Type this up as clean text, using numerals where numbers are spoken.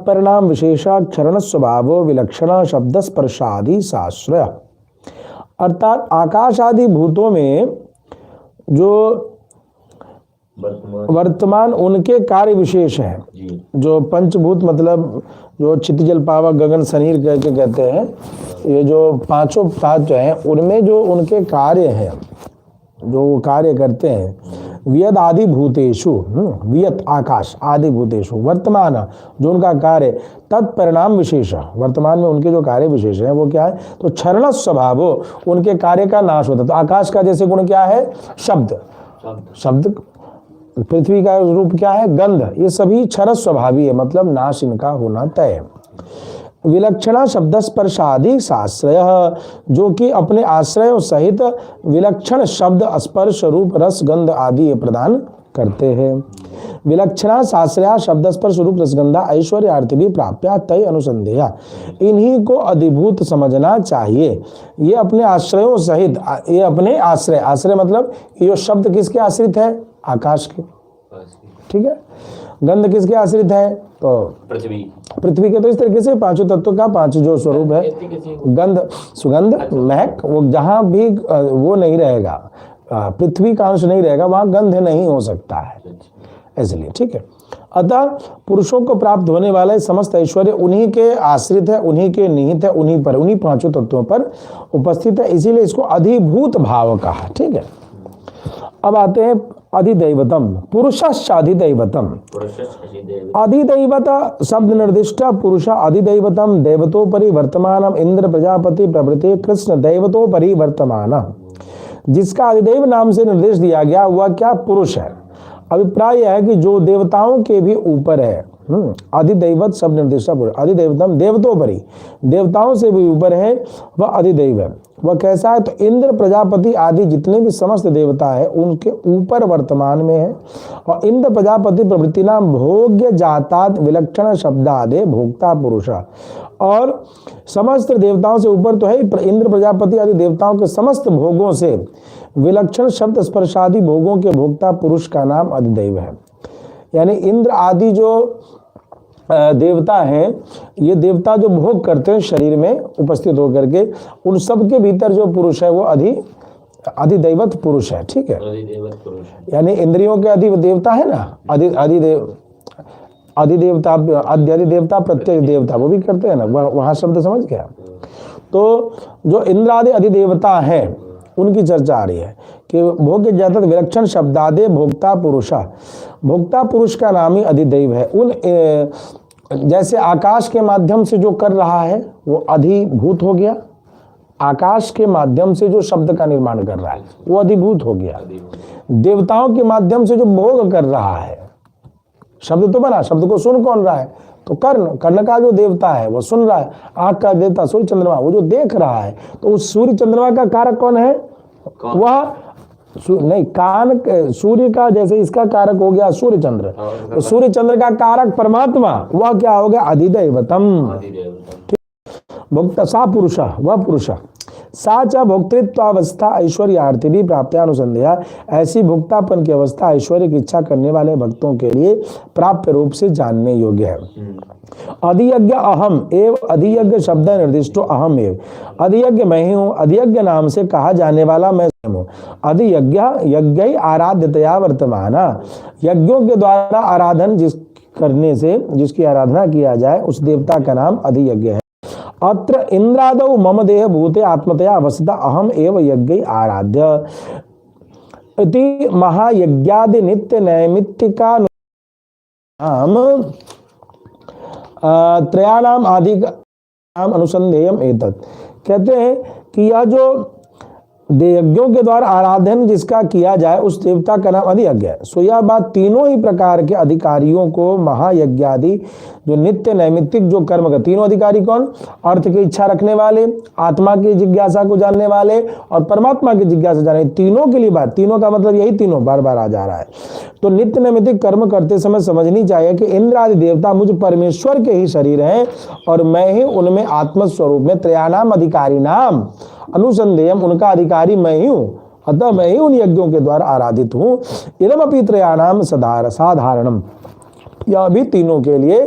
तत्परिणाम विशेषाक्षरण स्वभावो विलक्षण शब्द स्पर्शादि साश्रय। अर्थात आकाश आदि भूतों में जो वर्तमान उनके कार्य विशेष हैं। जो पंचभूत मतलब जो चित्त जल पावक गगन शरीर करके कहते हैं, ये जो पांचों तत्व हैं उनमें जो उनके कार्य हैं, जो वो कार्य करते हैं, वियत आदि भूतेषु, वियत आकाश आदि भूतेषु वर्तमान, जो उनका कार्य तत्परिणाम विशेष, वर्तमान में उनके जो कार्य विशेष हैं वो क्या है, तो क्षरण स्वभाव, उनके कार्य का नाश होता है। तो आकाश का जैसे गुण क्या है, शब्द, शब्द, पृथ्वी का रूप क्या है, गंध, ये सभी क्षर स्वभावी है, मतलब नाश इनका होना तय। विलक्षणा शब्द स्पर्शादि साश्रय, जो कि अपने आश्रयों सहित विलक्षण शब्द स्पर्श रूप रस गंध आदि प्रदान करते हैं। विलक्षणा साश्रया शब्द स्पर्श रूप रसगंधा ऐश्वर्यार्थ भी प्राप्या तय अनुसंधेया, इन्हीं को अधिभूत समझना चाहिए। ये अपने आश्रयों सहित, ये अपने आश्रय, आश्रय मतलब ये शब्द किसके आश्रित है, आकाश के, ठीक है। गंध किसके आश्रित है, तो पृथ्वी के। तो इस तरीके से पांचों तत्वों का पांच जो स्वरूप है, गंध, सुगंध, महक, वो जहां भी वो नहीं रहेगा, पृथ्वी का अंश नहीं रहेगा, वहां गंध नहीं हो सकता है, इसलिए, ठीक है। अतः पुरुषों को प्राप्त होने वाले समस्त ऐश्वर्य उन्हीं के आश्रित है, उन्हीं के निहित है, उन्हीं पर, उन्हीं पांचों तत्वों पर उपस्थित है, इसीलिए इसको अधिभूत भाव कहा, ठीक है। अब आते हैं अधिदैवतम, पुरुषाधिदैवतम। अधिदैवत शब्द निर्दिष्ट पुरुष अधिदैवतम देवतोपरि वर्तमानम इंद्र प्रजापति प्रभृति कृष्ण दैवतोपरि वर्तमान। जिसका अधिदैव नाम से निर्देश दिया गया वह क्या, पुरुष है। अभिप्राय है कि जो देवताओं के भी ऊपर है, अधिदैवत शब्द निर्दिष्ट पुरुष, अधिदैवतम देवतोपरि, देवताओं से भी ऊपर है, वह अधिदैव है। वह कैसा है, तो इंद्र प्रजापति आदि जितने भी समस्त देवता है उनके ऊपर वर्तमान में है। और इंद्र प्रजापति प्रभृति नाम भोग्य जातात विलक्षण शब्दादे भोक्ता पुरुष, और समस्त देवताओं से ऊपर तो है इंद्र प्रजापति आदि देवताओं के समस्त भोगों से विलक्षण शब्द स्पर्शादि भोगों के भोक्ता पुरुष का नाम अधिदैव है। यानी इंद्र आदि जो देवता हैं, ये देवता जो भोग करते हैं शरीर में उपस्थित होकर के, उन सब के भीतर जो पुरुष है वो अधिदैवत पुरुष है, ठीक है। यानी इंद्रियों के अधिदेवता है ना, अधिदेवता, अधिदेवता प्रत्येक देवता, वो भी करते हैं ना, वहां शब्द समझ गया। तो जो इंद्र आदि अधिदेवता है उनकी चर्चा आ रही है कि भोग्य जातक विलक्षण शब्दादे भोक्ता पुरुषा, भोक्ता पुरुष का नाम ही अधिदैव है। उन जैसे आकाश के माध्यम से जो कर रहा है वो अधिभूत हो गया, आकाश के माध्यम से जो शब्द का निर्माण कर रहा है वो अधिभूत हो गया। देवताओं के माध्यम से जो भोग कर रहा है, शब्द तो बना, शब्द को सुन कौन रहा है, तो कर्ण, कर्ण का जो देवता है वो सुन रहा है। आंख का देवता सूर्य चंद्रमा, वो जो देख रहा है, तो उस सूर्य चंद्रमा का कारक कौन है, वह नहीं, कान, सूर्य का जैसे इसका कारक हो गया सूर्य चंद्र, तो सूर्य चंद्र का कारक परमात्मा, वह क्या हो गया, अधिदैवतम। भोक्ता सा पुरुष, वह पुरुष, सा च भोक्तृत्वावस्था ऐश्वर्यार्थी भी प्राप्त्यानुसंध्या, ऐसी भोक्तापन की अवस्था ऐश्वर्य की इच्छा करने वाले भक्तों के लिए प्राप्य रूप से जानने योग्य है। अधियज्ञ अहम एव, अधियज्ञ शब्द निर्दिष्टो अहम एव, अधियज्ञ मैं ही हूँ, अधियज्ञ नाम से कहा जाने वाला मैं स्वयं हूँ। अधियज्ञ यज्ञ आराध्यतया वर्तमान, यज्ञों के द्वारा आराधन जिस करने से जिसकी आराधना किया जाए उस देवता का नाम अधियज्ञ है। अत्र इंद्रादौ मम देह भूते आत्मतया अवस्थिता अहम एव यज्ञ आराध्य इति महायज्ञादि नित्य नैमित्तिका त्रयाणाम आदि नाम अनुसंधेयम एतत्। कहते हैं कि यह जो यज्ञों के द्वारा आराधन जिसका किया जाए उस देवता का नाम अधियज्ञ है। सो यह बात तीनों ही प्रकार के अधिकारियों को महायज्ञ आदि जो नित्य नैमित्तिक जो कर्म का, तीनों अधिकारी कौन, अर्थ की इच्छा रखने वाले, आत्मा की जिज्ञासा को जानने वाले और परमात्मा की जिज्ञासा जानने, तीनों के लिए बात, तीनों का मतलब यही तीनों बार बार आ जा रहा है। तो नित्य नैमित्तिक कर्म करते समय समझनी चाहिए कि इंद्र आदि देवता मुझ परमेश्वर के ही शरीर हैं और मैं ही उनमें आत्मस्वरूप में त्रयाणाम अधिकारी नाम अनुसंधेयम, उनका अधिकारी मैं ही हूँ, अतः मैं ही उन यज्ञों के द्वारा आराधित हूँ। इदमपि त्रयाणाम साधारणम, यह भी तीनों के लिए